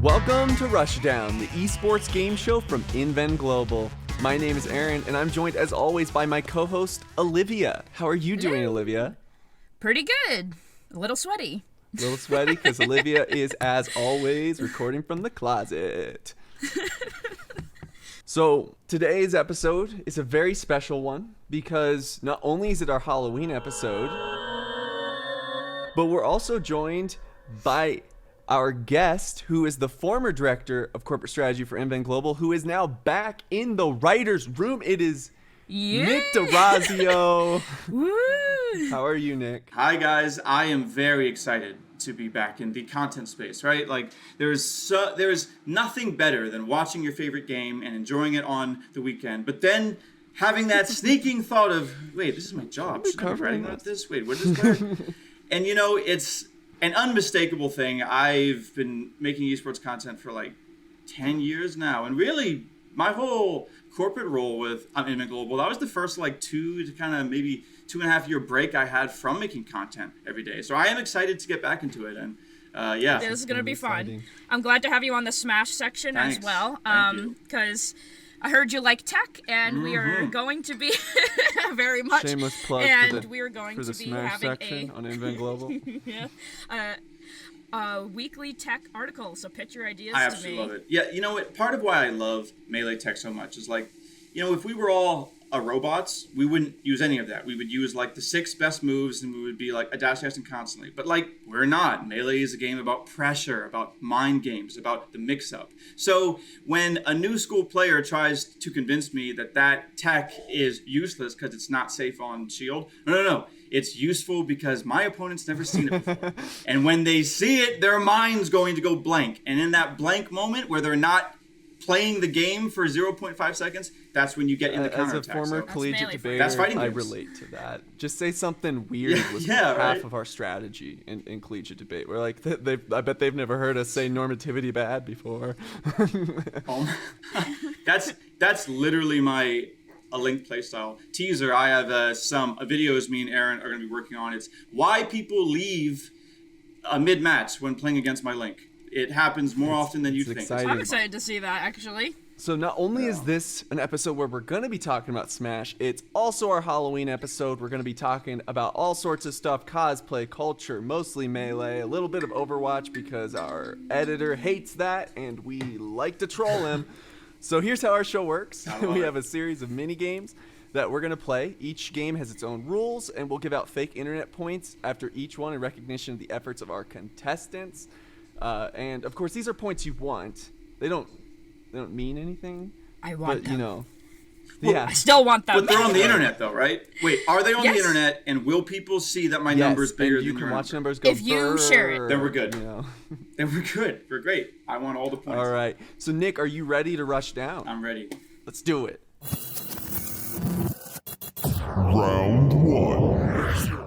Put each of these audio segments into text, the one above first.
Welcome to Rushdown, the esports game show from Inven Global. My name is Aaron, and I'm joined as always by my co-host, Olivia. How are you doing, Olivia? Pretty good. A little sweaty. A little sweaty because Olivia is, as always, recording from the closet. So today's episode is a very special one because not only is it our Halloween episode, but we're also joined by our guest, who is the former director of corporate strategy for Inven Global, who is now back in the writer's room. It is Nick DeRazio. Woo! How are you, Nick? Hi, guys. I am very excited to be back in the content space, right? Like, there's nothing better than watching your favorite game and enjoying it on the weekend, but then having that sneaking thought of, wait, this is my job. Should I be writing about this? Wait, what is this? And, you know, it's an unmistakable thing. I've been making esports content for like 10 years now, and really my whole corporate role with Inven Global, that was the first like 2 to kind of maybe 2.5 year break I had from making content every day. So I am excited to get back into it, and yeah. This is going to be fun. I'm glad to have you on the Smash section as well, because I heard you like tech, and we are going to be very much. Shameless plug and we are going for the to be Smash having section on Inven Global. weekly tech article. So pitch your ideas I to absolutely me. love it. Yeah, you know what? Part of why I love Melee Tech so much is like, you know, if we were all robots, we wouldn't use any of that. We would use like the 6 best moves, and we would be like a dash casting constantly. But like, we're not. Melee is a game about pressure, about mind games, about the mix-up. So when a new school player tries to convince me that that tech is useless because it's not safe on Shield, no. It's useful because my opponent's never seen it before. And when they see it, their mind's going to go blank. And in that blank moment where they're not playing the game for 0.5 seconds, that's when you get in the counterattack. As a former collegiate debater, I relate to that. Just say something weird was half of our strategy in collegiate debate. We're like, I bet they've never heard us say normativity bad before. That's literally my a linked playstyle teaser. I have some videos me and Aaron are going to be working on. It's why people leave mid-match when playing against my link. It happens more often than you think. Exciting. I'm excited to see that, actually. So not only is this an episode where we're going to be talking about Smash, it's also our Halloween episode. We're going to be talking about all sorts of stuff, cosplay, culture, mostly Melee, a little bit of Overwatch because our editor hates that and we like to troll him. So here's how our show works. We have a series of mini games that we're going to play. Each game has its own rules, and we'll give out fake internet points after each one in recognition of the efforts of our contestants. And of course, these are points you want. They don't mean anything. I want but them. You know, well, yeah. I still want them. But they're on the internet, though, right? Wait, are they on the internet? And will people see that my number's bigger than you can watch numbers go. If you share it, then we're good. You know. Then we're good. We're great. I want all the points. All right. So Nick, are you ready to rush down? I'm ready. Let's do it. Round 1.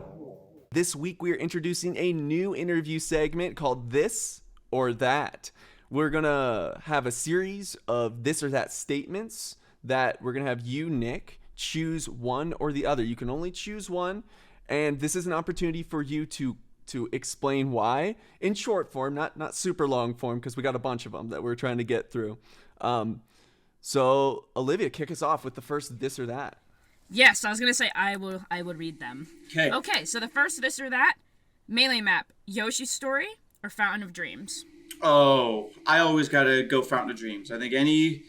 This week we are introducing a new interview segment called This or That. We're going to have a series of this or that statements that we're going to have you, Nick, choose one or the other. You can only choose one, and this is an opportunity for you to explain why in short form, not super long form, because we got a bunch of them that we're trying to get through. So Olivia, kick us off with the first this or that. Yes, I was going to say I would read them. Okay, so the first this or that, Melee map, Yoshi's Story or Fountain of Dreams? Oh, I always got to go Fountain of Dreams. I think any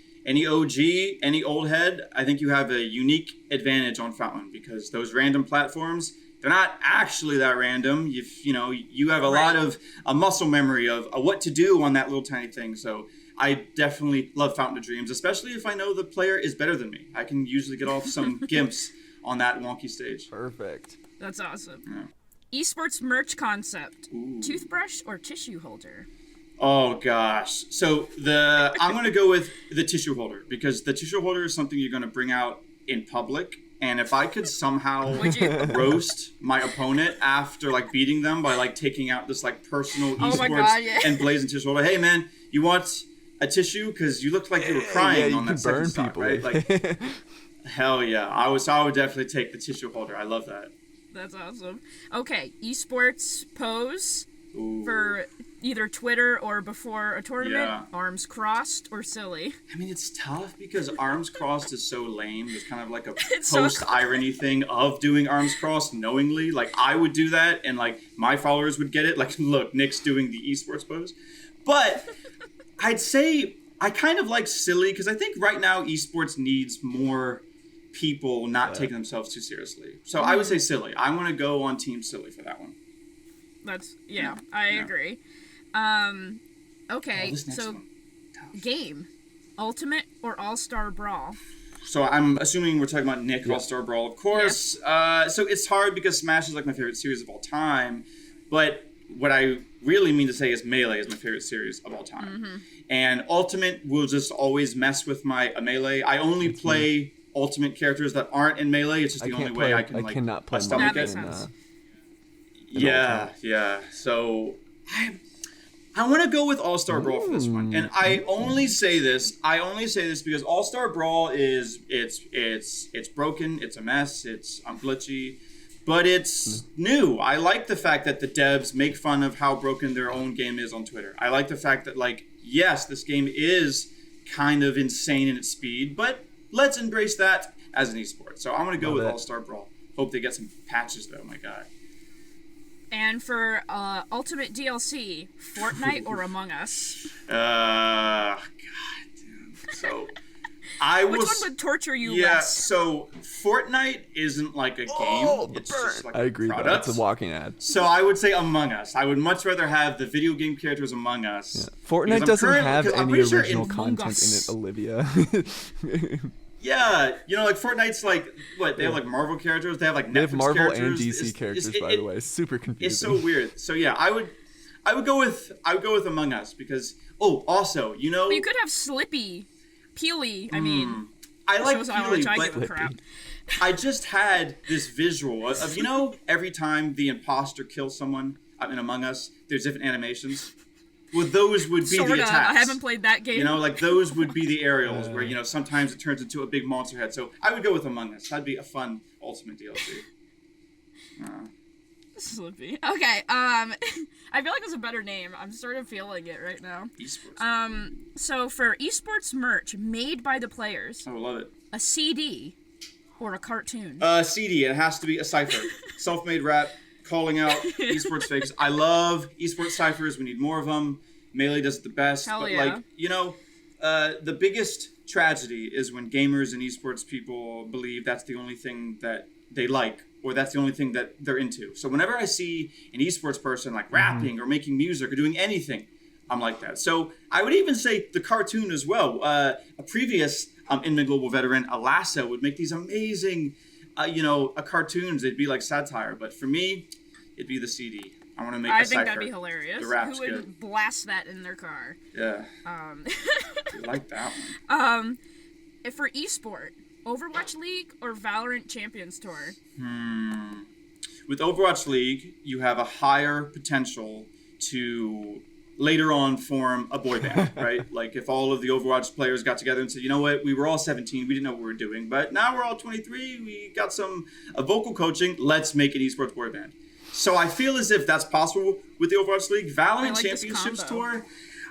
OG, any old head, I think you have a unique advantage on Fountain because those random platforms, they're not actually that random. You have a lot of a muscle memory of what to do on that little tiny thing. So I definitely love Fountain of Dreams, especially if I know the player is better than me. I can usually get off some gimps on that wonky stage. Perfect. That's awesome. Yeah. Esports merch concept, toothbrush or tissue holder? Oh gosh. So I'm going to go with the tissue holder because the tissue holder is something you're going to bring out in public. And if I could somehow roast my opponent after like beating them by like taking out this like personal esports and blazing tissue holder, hey man, you want a tissue? Because you looked like you were crying on that second stock, right? Like, hell yeah. I would definitely take the tissue holder. I love that. That's awesome. Okay, esports pose, for either Twitter or before a tournament, Yeah. arms crossed or silly. I mean, it's tough because arms crossed is so lame. There's kind of like a It's so post-irony thing of doing arms crossed knowingly. Like, I would do that, and, like, my followers would get it. Like, look, Nick's doing the esports pose. But I'd say I kind of like silly because I think right now esports needs more people not taking themselves too seriously. So I would say silly. I want to go on team silly for that one. I agree. Okay, this next so one. game, Ultimate or All-Star Brawl? So I'm assuming we're talking about Nick All-Star Brawl, of course. So it's hard because Smash is like my favorite series of all time. But what I really mean to say is Melee is my favorite series of all time. And Ultimate will just always mess with my Melee. I only play Ultimate characters that aren't in Melee. It's just the only way I can like cannot play stomach that it. makes sense. Yeah. So I want to go with All-Star Brawl for this one. And I only say this because All-Star Brawl is it's broken, it's a mess, it's glitchy, but it's new. I like the fact that the devs make fun of how broken their own game is on Twitter. I like the fact that, like, yes, this game is kind of insane in its speed, but let's embrace that as an esport. So I'm going to go with All-Star Brawl. Hope they get some patches, though. My God. And for Ultimate DLC, Fortnite or Among Us? God damn. So I Which was. one would torture you Yeah. less? So Fortnite isn't like a game. It's just like I agree, a though. product. It's a walking ad. So I would say Among Us. I would much rather have the video game characters Among Us. Fortnite doesn't have because I'm any pretty sure original in- content in it, Olivia. Yeah, like Fortnite's like what they have like Marvel characters. They have like Netflix They have Marvel and characters. DC characters, by the way. Super confusing. It's so weird. So yeah, I would go with Among Us because also But you could have Slippy, Peely. I mean, I like shows how much Peely, I give a but crap. I just had this visual of every time the imposter kills someone in Among Us, there's different animations. Well, those would be Sorta. the attacks. I haven't played that game. Like those would be the aerials where sometimes it turns into a big monster head. So I would go with Among Us. That'd be a fun Ultimate DLC. Slippy. Okay. I feel like it's a better name. I'm sort of feeling it right now. Esports. So for esports merch made by the players, I love it. a CD or a cartoon? CD. It has to be a cipher. Self-made rap. Calling out esports fakes. I love esports ciphers. We need more of them. Melee does it the best. Hell but yeah. the biggest tragedy is when gamers and esports people believe that's the only thing that they like, or that's the only thing that they're into. So whenever I see an esports person like rapping or making music or doing anything, I'm like that. So I would even say the cartoon as well. A previous Inven Global veteran, Alassa, would make these amazing cartoons. They'd be like satire, but for me, it'd be the CD. I want to make a cipher. I think that'd be hilarious. The rap's Who would good. blast that in their car? Yeah. I like that one. If for esport, Overwatch League or Valorant Champions Tour? With Overwatch League, you have a higher potential to later on form a boy band, right? Like if all of the Overwatch players got together and said, you know what, we were all 17, we didn't know what we were doing, but now we're all 23, we got some vocal coaching, let's make an esports boy band. So I feel as if that's possible with the Overwatch League. Valorant like this Championships combo. Tour,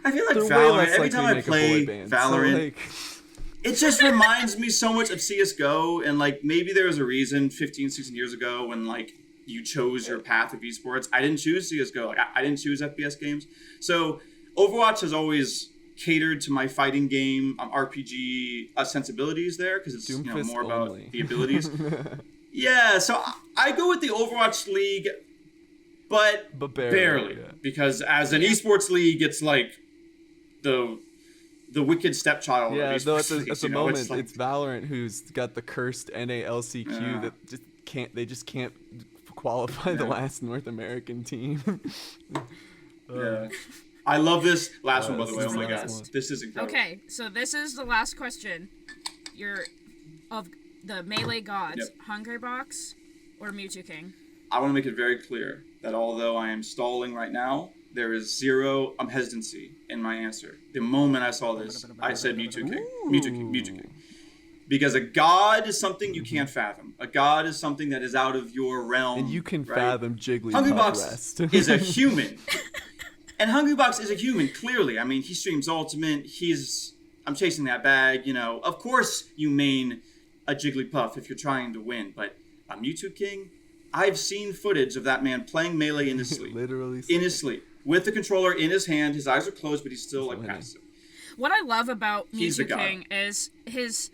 I feel like They're way Valorant, less every likely time to I make a play boy band. Valorant, So, it just reminds me so much of CSGO, and like maybe there was a reason 15, 16 years ago when like you chose your path of esports. I didn't choose CSGO. Like I didn't choose FPS games. So Overwatch has always catered to my fighting game RPG sensibilities there because it's Doomfist more about only. the abilities. Yeah, so I go with the Overwatch League, but barely yeah. because as an esports league, it's like the wicked stepchild. Yeah, of though esports at the leagues, moment, it's like, it's Valorant who's got the cursed NALCQ Yeah. that just can't qualify the last North American team. yeah. I love this last one, by the this way. is Oh the my god, last one. this is incredible. Okay, so this is the last question. You're of the Melee gods, Yep. Hungrybox or Mewtwo King? I want to make it very clear that although I am stalling right now, there is zero hesitancy in my answer. The moment I saw this, I said Mewtwo King. Mewtwo King. Mewtwo King. Because a god is something you can't fathom. A god is something that is out of your realm. And you can right? fathom Jigglypuff Hungrybox rest. is a human. And Hungrybox is a human, clearly. I mean, he streams Ultimate. I'm chasing that bag, Of course you main a Jigglypuff if you're trying to win, but a Mewtwo King, I've seen footage of that man playing Melee in his sleep. Literally in his sleep. With the controller in his hand, his eyes are closed, but he's still passive. What I love about Mewtwo King is his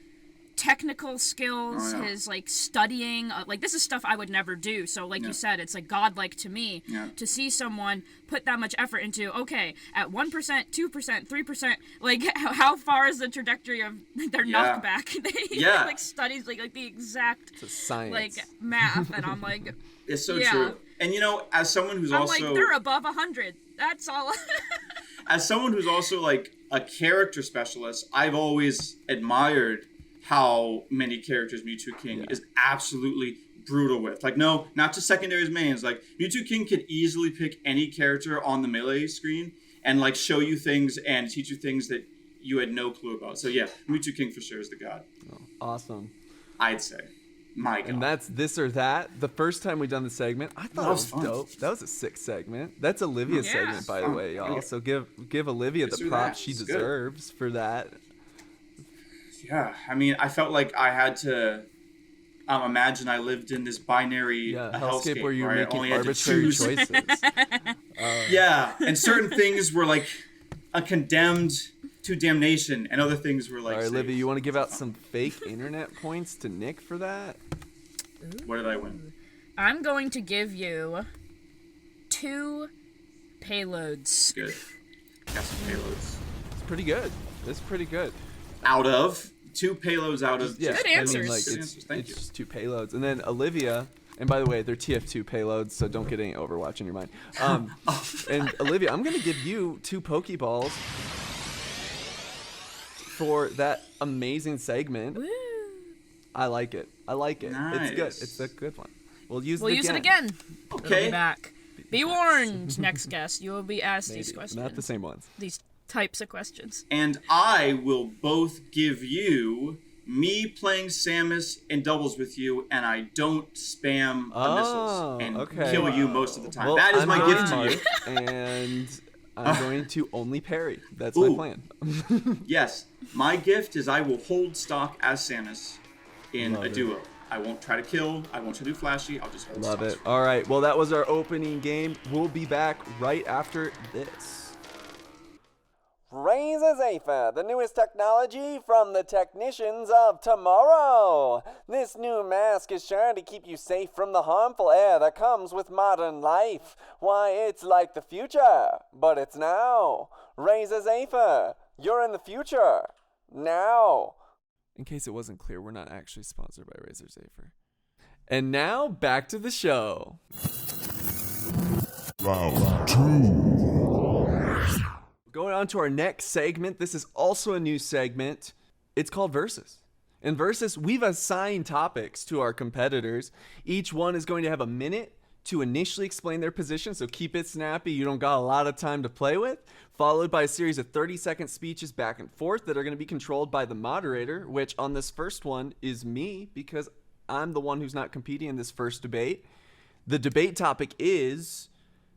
technical skills, his studying. This is stuff I would never do. So you said, it's godlike to me to see someone put that much effort into. Okay, at 1%, 2%, 3%. How far is the trajectory of their knockback? They studies the exact science. Math, and I'm like, it's so true. And as someone who's also they're above 100. That's all. As someone who's also a character specialist, I've always admired how many characters Mewtwo King is absolutely brutal with. No, not just secondaries mains. Mewtwo King could easily pick any character on the Melee screen and show you things and teach you things that you had no clue about. So yeah, Mewtwo King for sure is the god. Oh, awesome. I'd say. My god. And that's This or That. The first time we done the segment, I thought it was dope. That was a sick segment. That's Olivia's segment, by the way, y'all. So give Olivia the props she deserves for that. Yeah, I mean, I felt like I had to imagine I lived in this binary hellscape where you're making only arbitrary choices. Yeah, and certain things were condemned to damnation, and other things were All right, Olivia, you want to give out some fake internet points to Nick for that? What did I win? I'm going to give you 2 payloads. Good. Got some payloads. It's pretty good. It's pretty good. Out of 2 payloads out of good answers. Thank you. It's just 2 payloads, and then Olivia. And by the way, they're TF2 payloads, so don't get any Overwatch in your mind. And Olivia, I'm gonna give you 2 Pokeballs for that amazing segment. Woo. I like it. Nice. It's good. It's a good one. We'll use it again. Okay. It'll be back. Be warned, next guest. You will be asked these questions. Not the same ones. These types of questions. And I will both give you me playing Samus in doubles with you, and I don't spam missiles and kill you most of the time. Well, that is I'm my gift to you. And I'm going to only parry. That's my plan. Yes. My gift is I will hold stock as Samus in a duo. I won't try to kill. I won't try to do flashy. I'll just hold stock. Love it. All right. Well, that was our opening game. We'll be back right after this. Razor Zephyr, the newest technology from the technicians of tomorrow. This new mask is sure to keep you safe from the harmful air that comes with modern life. Why, it's like the future, but it's now. Razor Zephyr, you're in the future. Now. In case it wasn't clear, we're not actually sponsored by Razor Zephyr. And now, back to the show. Round 2. Going on to our next segment. This is also a new segment. It's called Versus. In Versus, we've assigned topics to our competitors. Each one is going to have a minute to initially explain their position, so keep it snappy. You don't got a lot of time to play with. Followed by a series of 30-second speeches back and forth that are going to be controlled by the moderator, which on this first one is me, because I'm the one who's not competing in this first debate. The debate topic is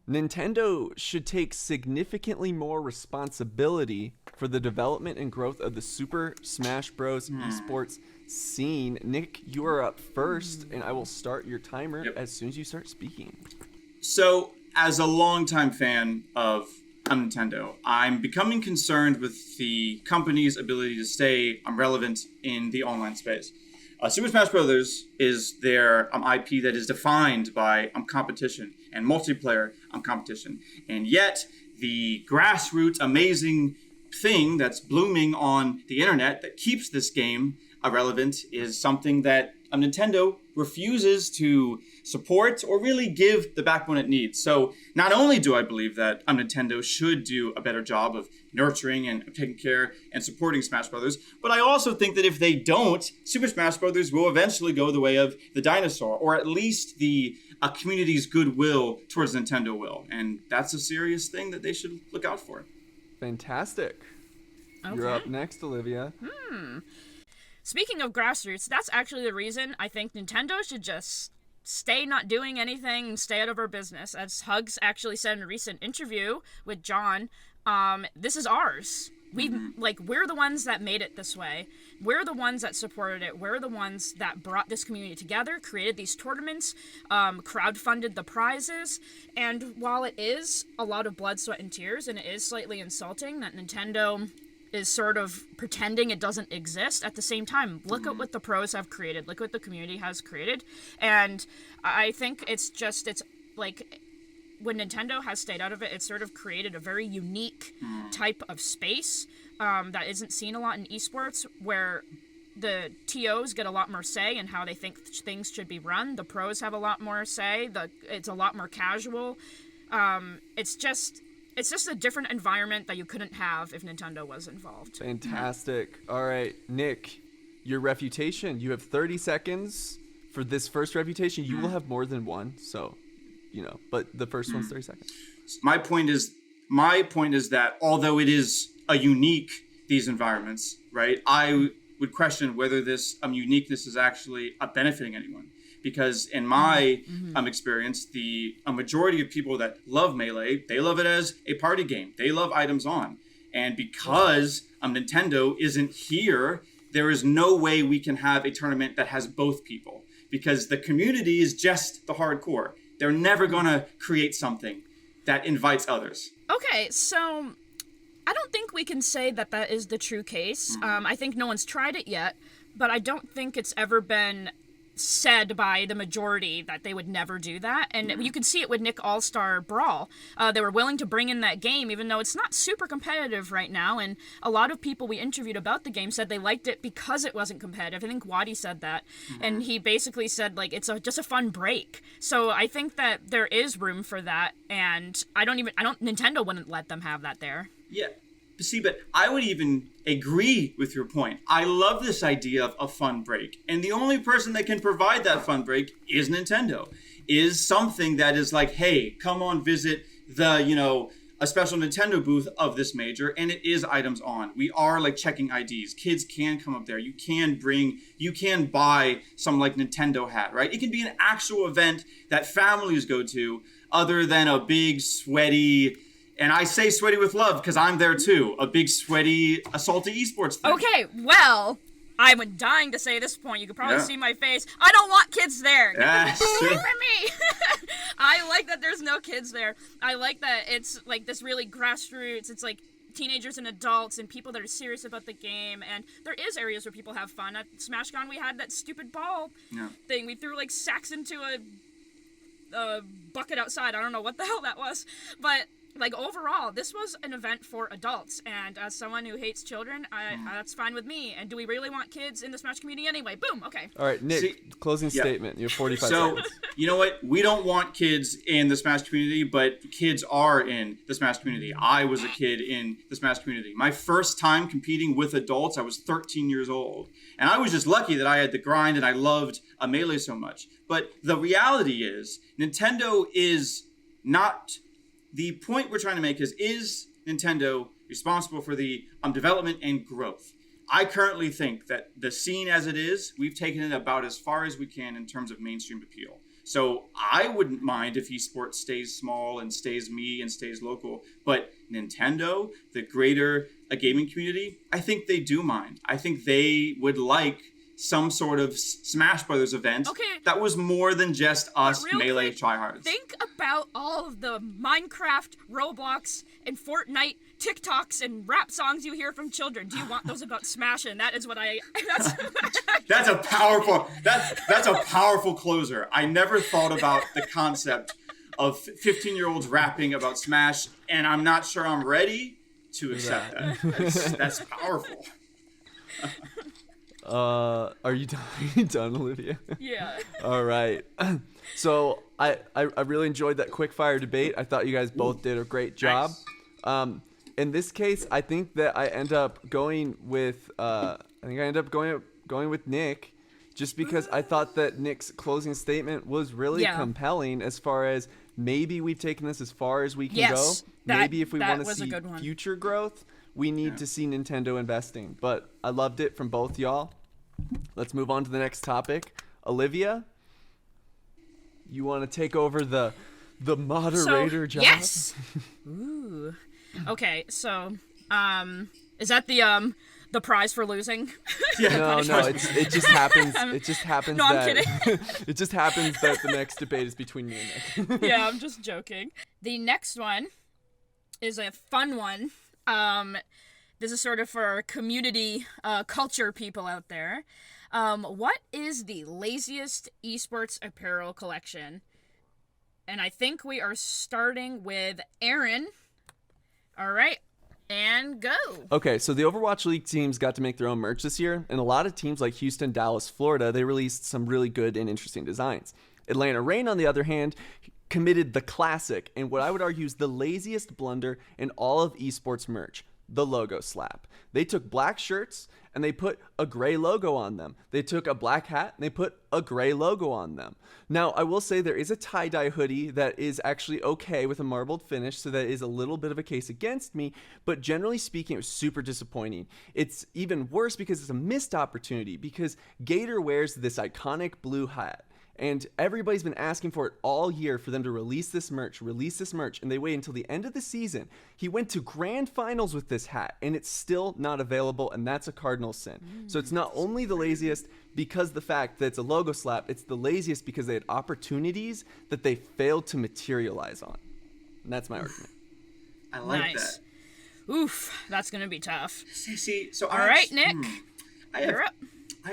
Nintendo should take significantly more responsibility for the development and growth of the Super Smash Bros. Esports scene. Nick, you are up first, and I will start your timer as soon as you start speaking. So, as a longtime fan of Nintendo, I'm becoming concerned with the company's ability to stay relevant in the online space. Super Smash Bros. Is their IP that is defined by competition and multiplayer competition. And yet, the grassroots amazing thing that's blooming on the internet that keeps this game relevant is something that Nintendo refuses to support or really give the backbone it needs. So not only do I believe that Nintendo should do a better job of nurturing and taking care and supporting Smash Brothers, but I also think that if they don't, Super Smash Brothers will eventually go the way of the dinosaur, or at least the community's goodwill towards Nintendo will. And that's a serious thing that they should look out for. Fantastic. Okay. You're up next, Olivia. Speaking of grassroots, that's actually the reason I think Nintendo should just stay not doing anything, stay out of our business. As Hugs actually said in a recent interview with John, this is ours. We're the ones that made it this way. We're the ones that supported it. We're the ones that brought this community together, created these tournaments, crowdfunded the prizes. And while it is a lot of blood, sweat, and tears, and it is slightly insulting that Nintendo is sort of pretending it doesn't exist, at the same time, look at what the pros have created. Look what the community has created. And I think it's like, when Nintendo has stayed out of it, it's sort of created a very unique type of space that isn't seen a lot in esports, where the TOs get a lot more say in how they think things should be run. The pros have a lot more say. It's a lot more casual. It's just a different environment that you couldn't have if Nintendo was involved. Fantastic. All right, Nick, your refutation. You have 30 seconds for this first refutation. You will have more than one, so, but the first one's 30 seconds. My point is that although it is a unique, these environments, right, I would question whether this uniqueness is actually benefiting anyone. Because in my experience, a majority of people that love Melee, they love it as a party game. They love items on. And because Nintendo isn't here, there is no way we can have a tournament that has both people. Because the community is just the hardcore. They're never going to create something that invites others. Okay, so I don't think we can say that is the true case. I think no one's tried it yet, but I don't think it's ever been said by the majority that they would never do that. And you can see it with Nick All-Star Brawl. They were willing to bring in that game, even though it's not super competitive right now. And a lot of people we interviewed about the game said they liked it because it wasn't competitive. I think Wadi said that. And he basically said, it's just a fun break. So I think that there is room for that. And Nintendo wouldn't let them have that there. Yeah. See, but I would even agree with your point. I love this idea of a fun break. And the only person that can provide that fun break is Nintendo. Is something that is like, hey, come on, visit the, a special Nintendo booth of this major, and it is items on. We are checking IDs. Kids can come up there. You can buy some Nintendo hat, right? It can be an actual event that families go to, other than a big sweaty, and I say sweaty with love because I'm there too, a big sweaty, salty esports thing. Okay, well, I'm dying to say this point. You can probably see my face. I don't want kids there. Get away from me. I like that there's no kids there. I like that it's this really grassroots. It's teenagers and adults and people that are serious about the game. And there is areas where people have fun. At SmashCon, we had that stupid ball thing. We threw sacks into a bucket outside. I don't know what the hell that was, but overall, this was an event for adults, and as someone who hates children, that's fine with me. And do we really want kids in the Smash community anyway? Boom, okay. All right, Nick, closing statement. You have 45 seconds. So, you know what? We don't want kids in the Smash community, but kids are in the Smash community. I was a kid in the Smash community. My first time competing with adults, I was 13 years old. And I was just lucky that I had the grind and I loved Melee so much. But the reality is, Nintendo is not... The point we're trying to make is Nintendo responsible for the development and growth? I currently think that the scene as it is, we've taken it about as far as we can in terms of mainstream appeal. So I wouldn't mind if esports stays small and stays me and stays local. But Nintendo, the greater gaming community, I think they do mind. I think they would like some sort of Smash Brothers event that was more than just us Melee tryhards. Think about all of the Minecraft, Roblox, and Fortnite TikToks and rap songs you hear from children. Do you want those about Smash? And that is what that's a powerful closer. I never thought about the concept of 15-year-olds rapping about Smash, and I'm not sure I'm ready to accept that. That's powerful. Are you done, Olivia? Yeah. All right. So I really enjoyed that quick fire debate. I thought you guys both did a great job. Nice. In this case, I think that I end up going with going with Nick, just because I thought that Nick's closing statement was really compelling as far as maybe we've taken this as far as we can go. Maybe if we want to see future growth, we need to see Nintendo investing. But I loved it from both y'all. Let's move on to the next topic. Olivia, you want to take over the moderator job? Yes. Ooh. Okay, so is that the prize for losing? No, it just happens. It just happens. No, I'm that, kidding. It just happens that the next debate is between me and Nick. Yeah, I'm just joking. The next one is a fun one. This is sort of for our community culture people out there. What is the laziest esports apparel collection? And I think we are starting with Aaron. All right, and go. Okay, so the Overwatch League teams got to make their own merch this year, and a lot of teams like Houston, Dallas, Florida, they released some really good and interesting designs. Atlanta Reign, on the other hand, committed the classic, and what I would argue is the laziest blunder in all of esports merch, the logo slap. They took black shirts and they put a gray logo on them. They took a black hat and they put a gray logo on them. Now, I will say there is a tie-dye hoodie that is actually okay with a marbled finish, so that is a little bit of a case against me, but generally speaking, it was super disappointing. It's even worse because it's a missed opportunity, because Gator wears this iconic blue hat. And everybody's been asking for it all year for them to release this merch, and they wait until the end of the season. He went to grand finals with this hat, and it's still not available, and that's a cardinal sin. So it's not only the laziest because the fact that it's a logo slap, it's the laziest because they had opportunities that they failed to materialize on. And that's my argument. I like Nice. that. Oof, that's gonna be tough. See, so All right, Nick, I you're up.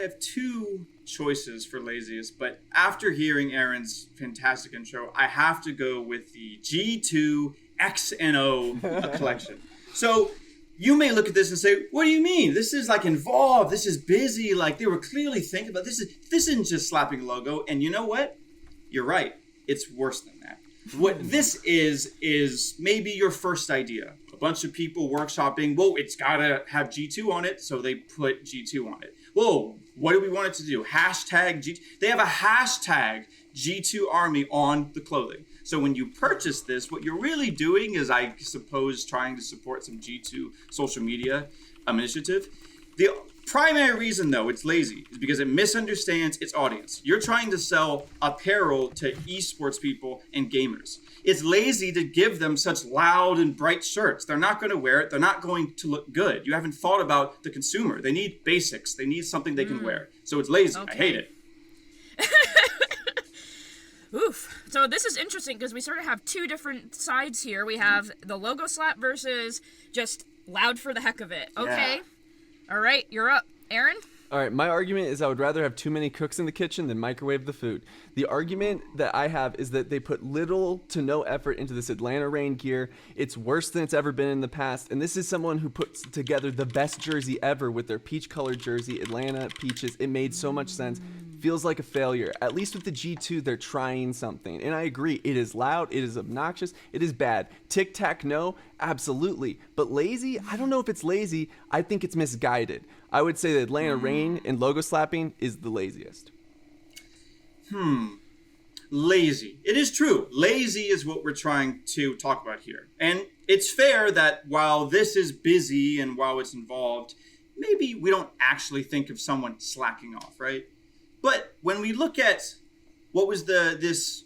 have two choices for laziest, but after hearing Aaron's fantastic intro, I have to go with the G2 XNO collection. So you may look at this and say, what do you mean? This is like involved. This is busy. Like they were clearly thinking about this. This isn't just slapping a logo. And you know what? You're right. It's worse than that. What this is maybe your first idea. A bunch of people workshopping, whoa, it's got to have G2 on it, so they put G2 on it. Whoa, what do we want it to do? Hashtag G2. They have a hashtag G2 Army on the clothing. So when you purchase this, what you're really doing is, I suppose, trying to support some G2 social media initiative. The primary reason, though, it's lazy is because it misunderstands its audience. You're trying to sell apparel to esports people and gamers. It's lazy to give them such loud and bright shirts. They're not going to wear it. They're not going to look good. You haven't thought about the consumer. They need basics. They need something they can wear. So it's lazy. Okay. I hate it. Oof. So this is interesting because we sort of have two different sides here. We have the logo slap versus just loud for the heck of it. Okay. Yeah. All right, you're up. Aaron? All right, my argument is I would rather have too many cooks in the kitchen than microwave the food. The argument that I have is that they put little to no effort into this Atlanta Reign gear. It's worse than it's ever been in the past, and this is someone who puts together the best jersey ever with their peach-colored jersey, Atlanta Peaches. It made so much sense. Feels like a failure. At least with the G2, they're trying something. And I agree, it is loud, it is obnoxious, it is bad. Tic-tac, no, absolutely. But lazy, I don't know if it's lazy. I think it's misguided. I would say that Atlanta Reign and logo slapping is the laziest. Lazy. It is true. Lazy is what we're trying to talk about here. And it's fair that while this is busy and while it's involved, maybe we don't actually think of someone slacking off, right? But when we look at what was this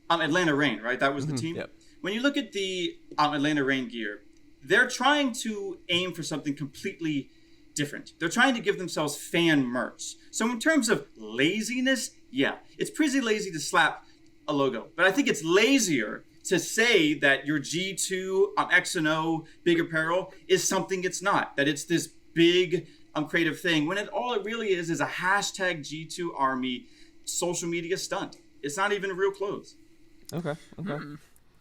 Atlanta Reign, right? That was the team. Yep. When you look at the Atlanta Reign gear, they're trying to aim for something completely different. They're trying to give themselves fan merch. So in terms of laziness, yeah, it's pretty lazy to slap a logo. But I think it's lazier to say that your G2 XNO big apparel is something it's not. That it's this big creative thing when all it really is a hashtag G2 Army social media stunt. It's not even real clothes. Okay.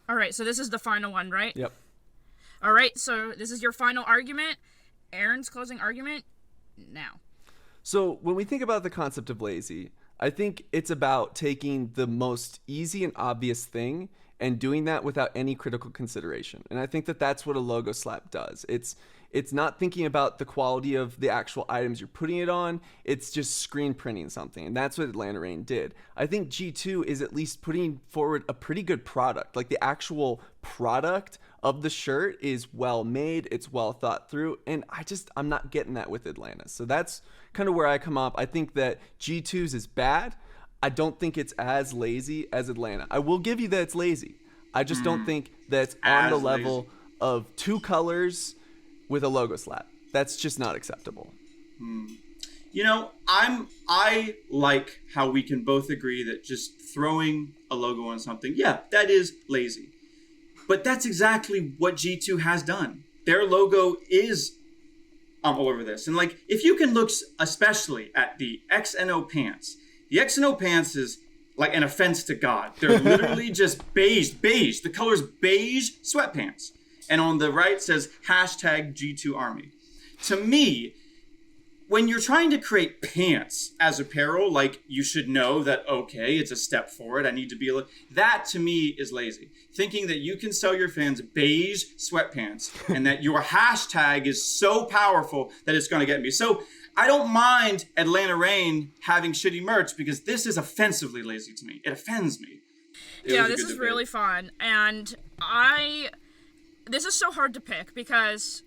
All right, so this is the final one, right? Yep. All right, so this is your final argument. Aaron's closing argument now. So when we think about the concept of lazy, I think it's about taking the most easy and obvious thing and doing that without any critical consideration. And I think that that's what a logo slap does. It's not thinking about the quality of the actual items you're putting it on. It's just screen printing something. And that's what Atlanta Reign did. I think G2 is at least putting forward a pretty good product. Like the actual product of the shirt is well made. It's well thought through. And I'm not getting that with Atlanta. So that's kind of where I come up. I think that G2's is bad. I don't think it's as lazy as Atlanta. I will give you that it's lazy. I just don't think that's on the level of 2 colors with a logo slap. That's just not acceptable. You know, I like how we can both agree that just throwing a logo on something, yeah, that is lazy. But that's exactly what G2 has done. Their logo is all over this. And like, if you can look especially at the XNO pants, the XNO pants is like an offense to God. They're literally just beige. The color's beige sweatpants. And on the right says hashtag G2 Army. To me, when you're trying to create pants as apparel, like you should know that, okay, it's a step forward. I need to be that to me is lazy. Thinking that you can sell your fans beige sweatpants and that your hashtag is so powerful that it's going to get me. So I don't mind Atlanta Reign having shitty merch because this is offensively lazy to me. It offends me. This is really fun. And this is so hard to pick because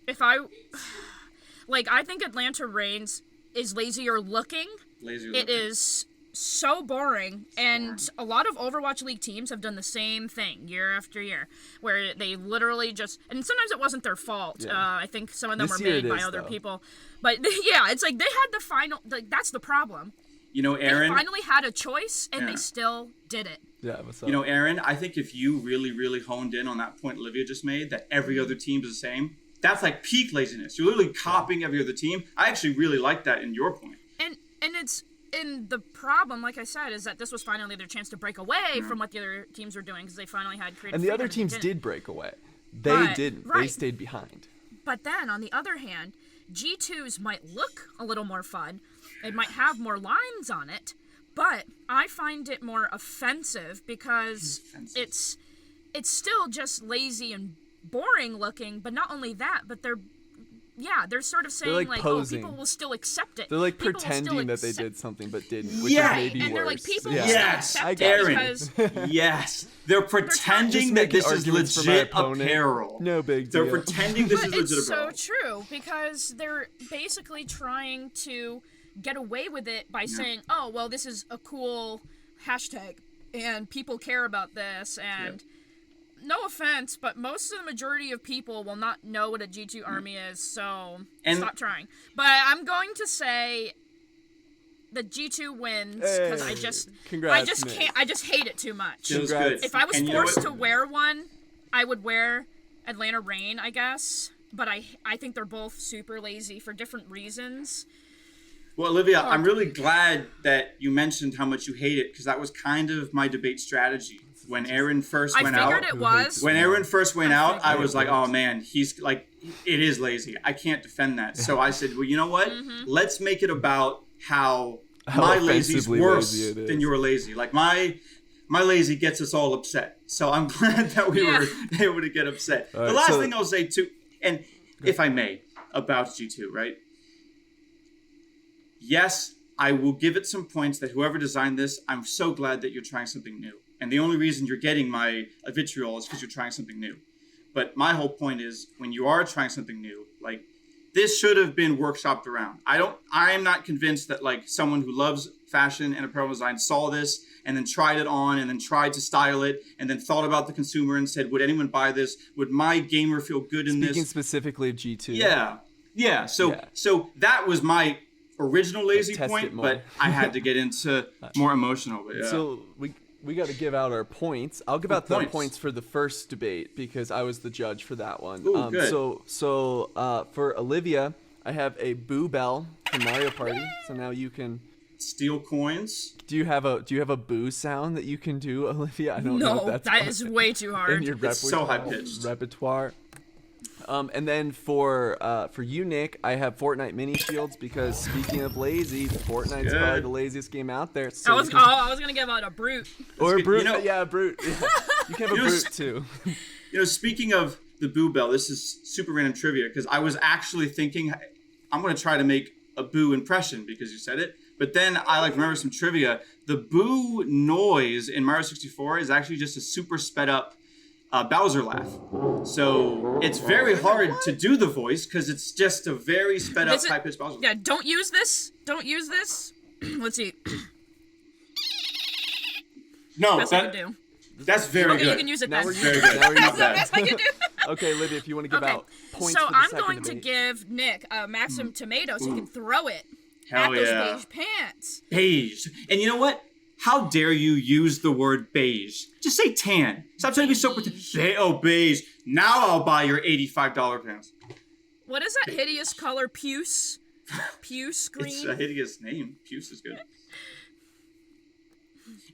I think Atlanta Reigns is lazier looking. It is so boring, and a lot of Overwatch League teams have done the same thing year after year, where they literally just, and sometimes it wasn't their fault. Yeah. I think some of them were made by other people. But yeah, it's like they had the final, that's the problem. You know, Aaron, they finally had a choice, and they still did it. Yeah, what's up? You know, Aaron, I think if you really, really honed in on that point Olivia just made, that every other team is the same, that's like peak laziness. You're literally copying every other team. I actually really like that in your point. And it's, and the problem, like I said, is that this was finally their chance to break away from what the other teams were doing because they finally had creative. And the other teams did break away. They didn't. Right. They stayed behind. But then, on the other hand, G2's might look a little more fun. It might have more lines on it, but I find it more offensive because it's still just lazy and boring looking. But not only that, but they're sort of saying like posing. Oh, people will still accept it. They're like people pretending that they did something but didn't, which is maybe and worse. They're like people will still accept Aaron, it because yes, they're pretending that this is legit apparel. No big deal. They're pretending this is legit apparel. It's so true because they're basically trying to get away with it by saying, "Oh, well, this is a cool hashtag and people care about this." And no offense, but most of the majority of people will not know what a G2 Army is, so stop trying. But I'm going to say that G2 wins because I just hate it too much. Feels good. If I was forced to wear one, I would wear Atlanta Reign, I guess. But I think they're both super lazy for different reasons. Well, Olivia, I'm really glad that you mentioned how much you hate it because that was kind of my debate strategy. When Aaron first went out, When Aaron first went out, I was like, oh man, he's like, it is lazy. I can't defend that. So I said, well, you know what? Let's make it about how my lazy is worse than your lazy. Like my lazy gets us all upset. So I'm glad that we were able to get upset. The last thing I'll say too, and if I may, about G2, right? Yes, I will give it some points that whoever designed this, I'm so glad that you're trying something new. And the only reason you're getting my vitriol is because you're trying something new. But my whole point is when you are trying something new, like this should have been workshopped around. I am not convinced that like someone who loves fashion and apparel design saw this and then tried it on and then tried to style it and then thought about the consumer and said, would anyone buy this? Would my gamer feel good in this? Speaking specifically of G2. Yeah. So that was my original lazy point, but I had to get into more emotional. But So we got to give out our points. I'll give out the points for the first debate because I was the judge for that one. Ooh, good. So for Olivia, I have a Boo Bell from Mario Party. So now you can steal coins. Do you have a boo sound that you can do, Olivia? I don't know if that is way too hard. In your it's so high pitched repertoire. And then for you, Nick, I have Fortnite mini shields because speaking of lazy, Fortnite's probably the laziest game out there. So I was gonna give out a brute. Or a brute, a brute. Yeah. You can have a brute too. You know, speaking of the Boo Bell, this is super random trivia because I was actually thinking I'm gonna try to make a boo impression because you said it. But then I remember some trivia. The boo noise in Mario 64 is actually just a super sped up Bowser laugh. So it's very hard to do the voice because it's just a very sped up high pitched Bowser laugh. Yeah, don't use this. Let's see. No, Best I can do. That's very okay, good. you can use it Now then. we're Very good. Now we're Not using bad. Best I can do. Okay, Olivia, if you want to give Okay, out points so for the I'm second going to debate. give Nick a Maximum Tomato so he can throw it Hell at those yeah. beige pants. Beige. And you know what? How dare you use the word beige? Just say tan. Stop trying to be so beige. Now I'll buy your $85 pants. What is that hideous color? Puce? Puce green? It's a hideous name. Puce is good.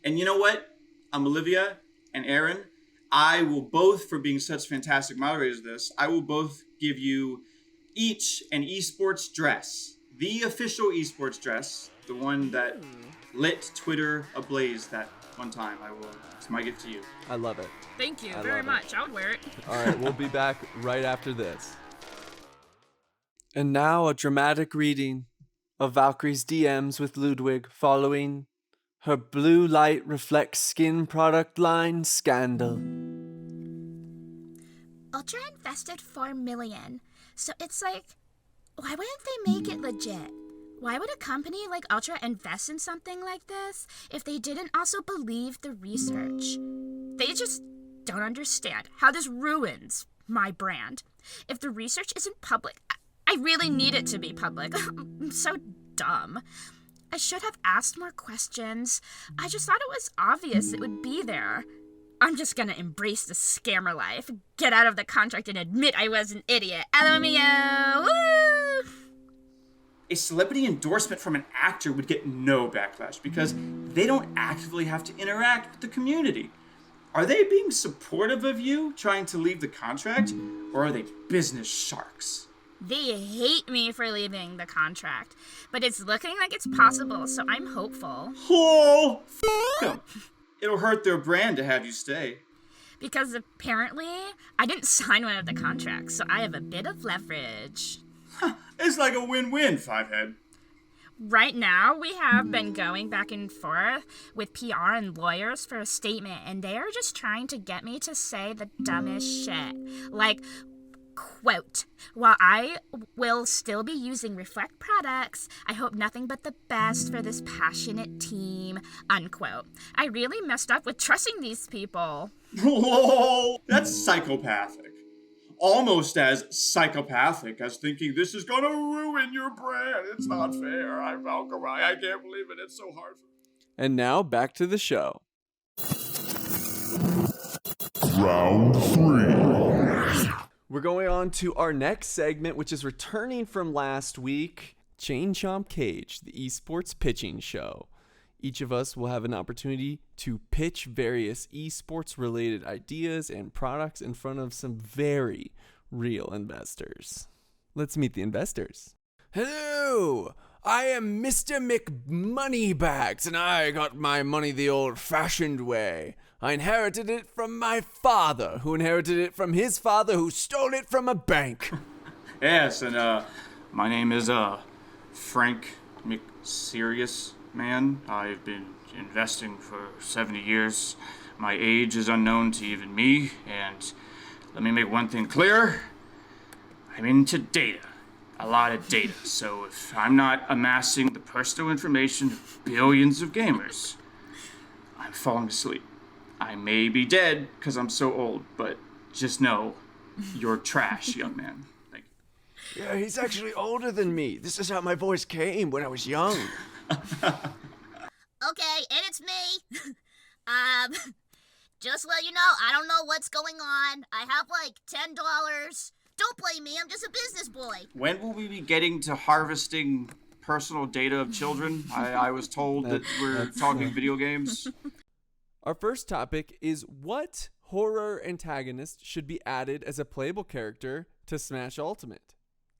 And you know what? Olivia and Aaron, I will both, for being such fantastic moderators of this, I will both give you each an esports dress. The official esports dress. The one that lit Twitter ablaze that one time. It's my gift to you. I love it. Thank you I very love it. much. I would wear it. All right, we'll be back right after this. And now a dramatic reading of Valkyrie's DMs with Ludwig following her blue light reflects skin product line scandal. Ultra invested 4 million. So it's like, why wouldn't they make it legit? Why would a company like Ultra invest in something like this if they didn't also believe the research? They just don't understand how this ruins my brand. If the research isn't public, I really need it to be public. I'm so dumb. I should have asked more questions. I just thought it was obvious it would be there. I'm just gonna embrace the scammer life, get out of the contract and admit I was an idiot. LMAO! Woo! A celebrity endorsement from an actor would get no backlash because they don't actively have to interact with the community. Are they being supportive of you trying to leave the contract, or are they business sharks? They hate me for leaving the contract, but it's looking like it's possible, so I'm hopeful. Oh, f*** them. It'll hurt their brand to have you stay. Because apparently, I didn't sign one of the contracts, so I have a bit of leverage. It's like a win-win, Fivehead. Right now, we have been going back and forth with PR and lawyers for a statement, and they are just trying to get me to say the dumbest shit. Like, quote, while I will still be using Reflect products, I hope nothing but the best for this passionate team, unquote. I really messed up with trusting these people. Whoa, that's psychopathic. Almost as psychopathic as thinking this is gonna ruin your brand. It's not fair. I'm Valkyrie. I can't believe it. It's so hard for me. And now back to the show. Round 3. We're going on to our next segment, which is returning from last week, Chomp Cage, the esports pitching show. Each of us will have an opportunity to pitch various esports related ideas and products in front of some very real investors. Let's meet the investors. Hello, I am Mr. McMoneybags, and I got my money the old-fashioned way. I inherited it from my father, who inherited it from his father, who stole it from a bank. Yes, and my name is Frank McSerious Man. I've been investing for 70 years. My age is unknown to even me, and let me make one thing clear. I'm into data. A lot of data. So if I'm not amassing the personal information of billions of gamers, I'm falling asleep. I may be dead because I'm so old, but just know you're trash, young man. Thank you. Yeah, he's actually older than me. This is how my voice came when I was young. Okay, and it's me. Just let you know, I don't know what's going on. I have like $10. Don't blame me, I'm just a business boy. When will we be getting to harvesting personal data of children? I was told that we're talking video games. Our first topic is what horror antagonist should be added as a playable character to Smash Ultimate?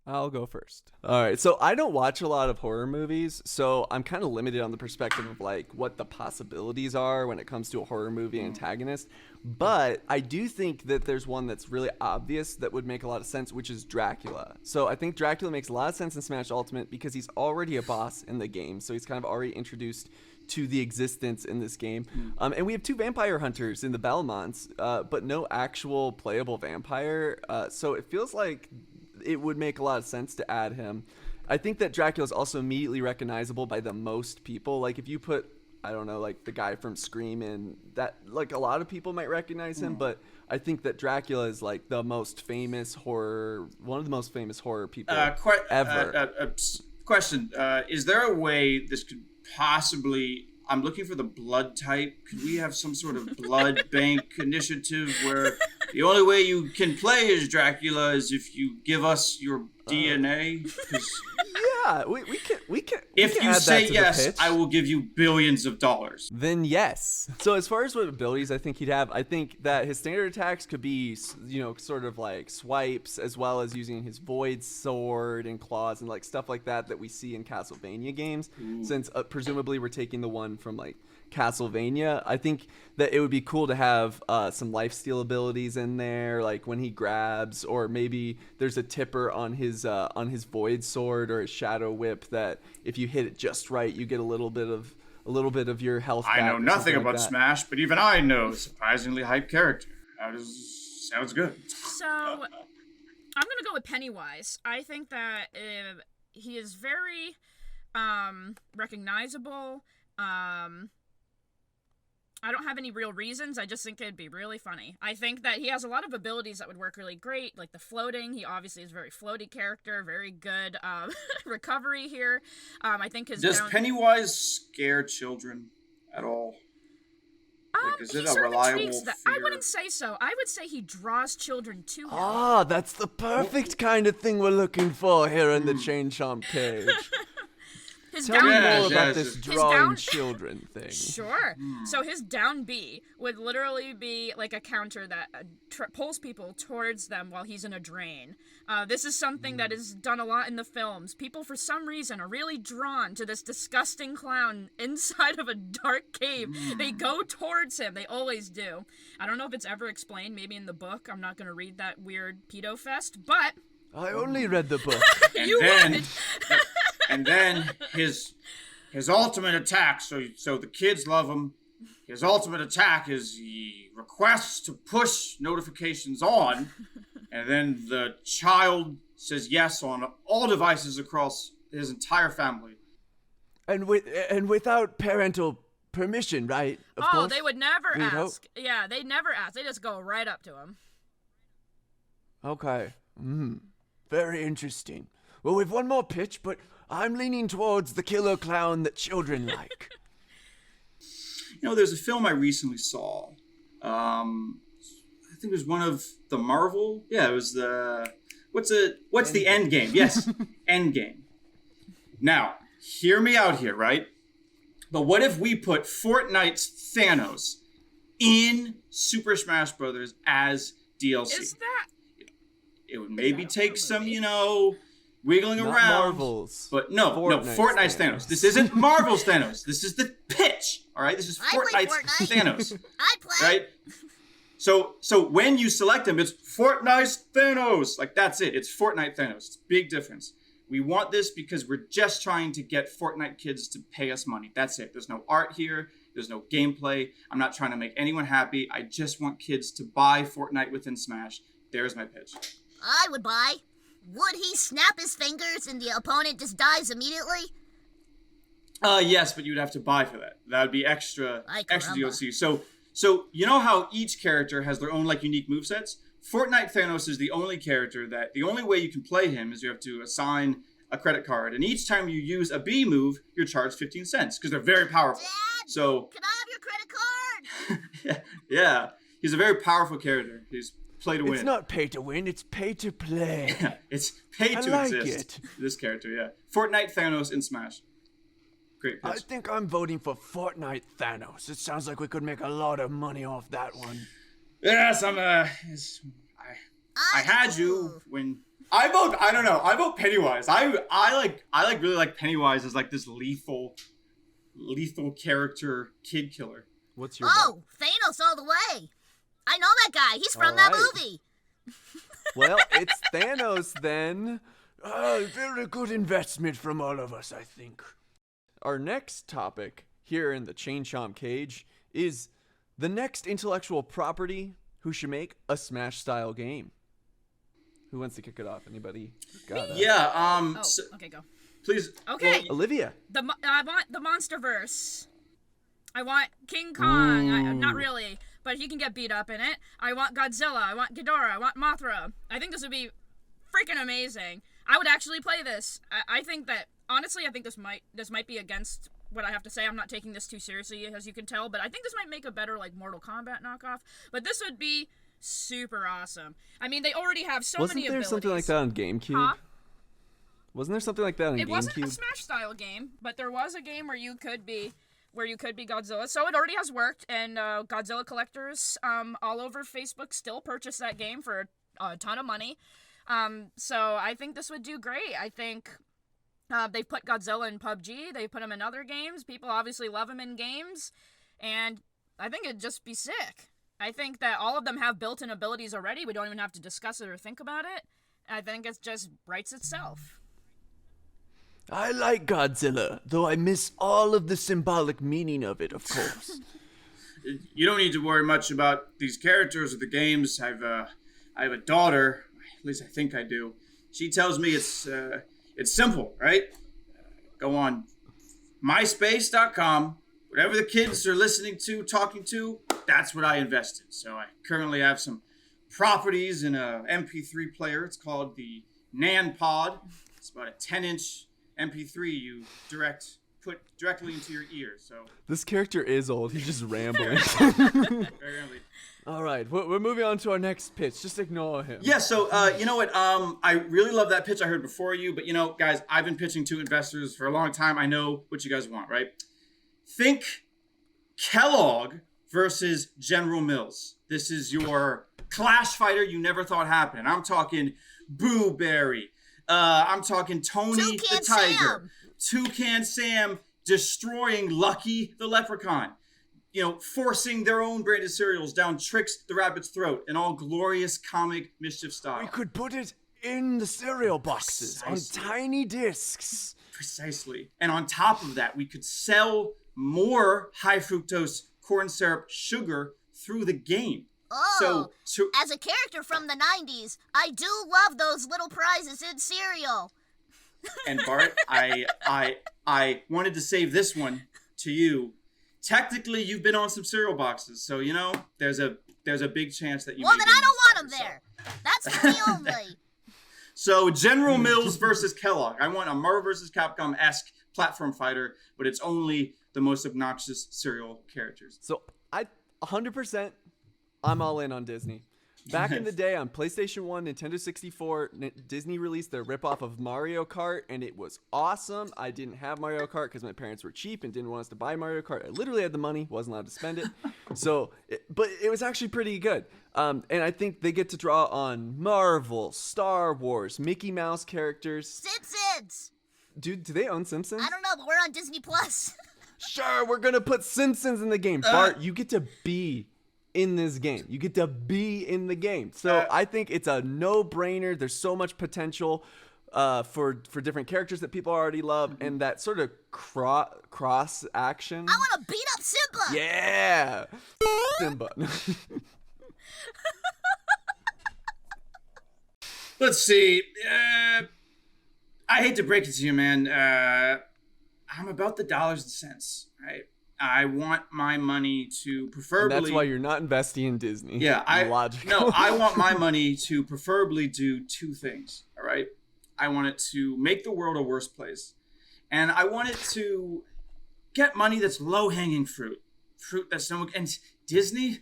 I'll go first. All right, so I don't watch a lot of horror movies, so I'm kind of limited on the perspective of like what the possibilities are when it comes to a horror movie antagonist. But I do think that there's one that's really obvious that would make a lot of sense, which is Dracula. So I think Dracula makes a lot of sense in Smash Ultimate because he's already a boss in the game, so he's kind of already introduced to the existence in this game. And we have 2 vampire hunters in the Belmonts, but no actual playable vampire. So it feels like it would make a lot of sense to add him. I think that Dracula is also immediately recognizable by the most people. Like if you put I don't know, like the guy from Scream, and that like a lot of people might recognize him, but I think that Dracula is like one of the most famous horror people ever. Question: is there a way this could possibly? I'm looking for the blood type. Could we have some sort of blood bank initiative where the only way you can play as Dracula is if you give us your DNA? Yeah, we can. If you say yes, I will give you billions of dollars. Then yes. So as far as what abilities I think he'd have, I think that his standard attacks could be, sort of like swipes, as well as using his void sword and claws and like stuff like that we see in Castlevania games. Ooh. Since presumably we're taking the one from like Castlevania, I think that it would be cool to have some lifesteal abilities in there, like when he grabs, or maybe there's a tipper on his void sword or his shadow whip that if you hit it just right, you get a little bit of your health back. I know nothing about Smash, but even I know surprisingly hype character. Sounds good. So I'm gonna go with Pennywise. I think that he is very recognizable. I don't have any real reasons. I just think it'd be really funny. I think that he has a lot of abilities that would work really great, like the floating. He obviously is a very floaty character, very good recovery here. I think Does Pennywise scare children at all? Is it a reliable fear? I wouldn't say so. I would say he draws children to him. Ah, that's the perfect kind of thing we're looking for here in the Chomp Cage. Tell me more about this drawing children thing. Sure. So his down B would literally be like a counter that pulls people towards them while he's in a drain. This is something that is done a lot in the films. People, for some reason, are really drawn to this disgusting clown inside of a dark cave. They go towards him. They always do. I don't know if it's ever explained. Maybe in the book. I'm not going to read that weird pedo fest, but... I only read the book. And then his ultimate attack, so the kids love him. His ultimate attack is he requests to push notifications on, and then the child says yes on all devices across his entire family. And without parental permission, right? Of course. They would never ask. Yeah, they never ask. They just go right up to him. Okay. Very interesting. Well, we've one more pitch, but I'm leaning towards the killer clown that children like. There's a film I recently saw. I think it was one of the Marvel. Yeah, it was the... What's the End Game? Yes, End Game. Now, hear me out here, right? But what if we put Fortnite's Thanos in Super Smash Brothers as DLC? Is that... It would maybe take some, wiggling Not around. Marvel's. But no, Fortnite's Thanos. This isn't Marvel's Thanos. This is the pitch. All right, this is Fortnite's Thanos. I play. Right? So when you select him, it's Fortnite's Thanos. Like that's it. It's Fortnite Thanos. It's a big difference. We want this because we're just trying to get Fortnite kids to pay us money. That's it. There's no art here. There's no gameplay. I'm not trying to make anyone happy. I just want kids to buy Fortnite within Smash. There's my pitch. I would buy. Would he snap his fingers and the opponent just dies immediately? Yes, but you'd have to buy for that. That would be extra DLC. So you know how each character has their own unique movesets? Fortnite Thanos is the only character that the only way you can play him is you have to assign a credit card, and each time you use a B move, you're charged 15 cents because they're very powerful. Dad, so can I have your credit card? yeah, he's a very powerful character. He's play to win. It's not pay to win, it's pay to play. Yeah, it's pay to like exist. It. This character, yeah. Fortnite Thanos in Smash. Great pitch. I think I'm voting for Fortnite Thanos. It sounds like we could make a lot of money off that one. Yes, I had you when I vote. I don't know. I vote Pennywise. I really like Pennywise as this lethal character kid killer. What's your vote? Thanos all the way. I know that guy. He's from that movie. Well, it's Thanos then. Very good investment from all of us, I think. Our next topic here in the Chomp Cage is the next intellectual property who should make a Smash-style game. Who wants to kick it off? Anybody? Yeah. Okay, go. Please. Okay. Olivia. I want the Monsterverse. I want King Kong. Not really, but he can get beat up in it. I want Godzilla. I want Ghidorah. I want Mothra. I think this would be freaking amazing. I would actually play this. I think that, honestly, I think this might be against what I have to say. I'm not taking this too seriously, as you can tell, but I think this might make a better, like, Mortal Kombat knockoff. But this would be super awesome. I mean, they already have so many abilities. Wasn't there something like that on GameCube? Huh? Wasn't there something like that on GameCube? It wasn't a Smash-style game, but there was a game where you could be Godzilla. So it already has worked, and Godzilla collectors all over Facebook still purchase that game for a ton of money. So I think this would do great. I think they've put Godzilla in PUBG. They've put him in other games. People obviously love him in games, and I think it'd just be sick. I think that all of them have built-in abilities already. We don't even have to discuss it or think about it. I think it just writes itself. I like Godzilla, though I miss all of the symbolic meaning of it, of course. You don't need to worry much about these characters or the games. I have a daughter, at least I think I do. She tells me it's simple, right? Go on myspace.com. Whatever the kids are listening to, talking to, that's what I invest in. So I currently have some properties in a MP3 player. It's called the Nan Pod. It's about a 10-inch MP3 you put directly into your ear. So this character is old. He's just rambling. very rambling. All right, we're moving on to our next pitch. Just ignore him. Yeah, so, you know what, I really love that pitch I heard before you, but, you know, guys, I've been pitching to investors for a long time. I know what you guys want, right? Think Kellogg versus General Mills. This is your clash fighter you never thought happened. I'm talking Boo Berry. I'm talking Tony the Tiger. Toucan Sam destroying Lucky the Leprechaun. You know, forcing their own branded cereals down Trix the Rabbit's throat in all glorious comic mischief style. We could put it in the cereal boxes on tiny discs. Precisely. And on top of that, we could sell more high fructose corn syrup sugar through the game. Oh, so as a character from the 90s, I do love those little prizes in cereal. And Bart, I wanted to save this one to you. Technically, you've been on some cereal boxes, so, you know, there's a big chance that you. Well, then I don't want them there. That's for me only. So, General Mills versus Kellogg. I want a Marvel vs. Capcom-esque platform fighter, but it's only the most obnoxious cereal characters. So, 100%, I'm all in on Disney. Back in the day on PlayStation 1, Nintendo 64, Disney released their ripoff of Mario Kart, and it was awesome. I didn't have Mario Kart because my parents were cheap and didn't want us to buy Mario Kart. I literally had the money, wasn't allowed to spend it. But it was actually pretty good. And I think they get to draw on Marvel, Star Wars, Mickey Mouse characters. Simpsons! Dude, do they own Simpsons? I don't know, but we're on Disney Plus. Sure, we're going to put Simpsons in the game. Bart, you get to be in this game. You get to be in the game. So I think it's a no-brainer. There's so much potential for different characters that people already love, and that sort of cross action. I want to beat up Simba. Yeah. Simba. Let's see. I hate to break it to you, man. I'm about the dollars and cents, right? I want my money to preferably. And that's why you're not investing in Disney. Yeah, I want my money to preferably do two things. All right, I want it to make the world a worse place, and I want it to get money that's low-hanging fruit that's no. And Disney,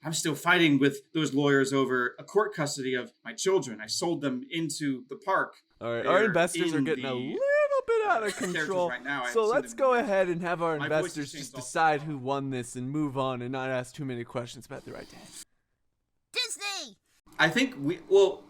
I'm still fighting with those lawyers over a court custody of my children. I sold them into the park. All right, our investors are getting a little bit out of control. Right now, so let's go ahead and have our investors just decide who won this and move on and not ask too many questions about the right to answer. Disney! I think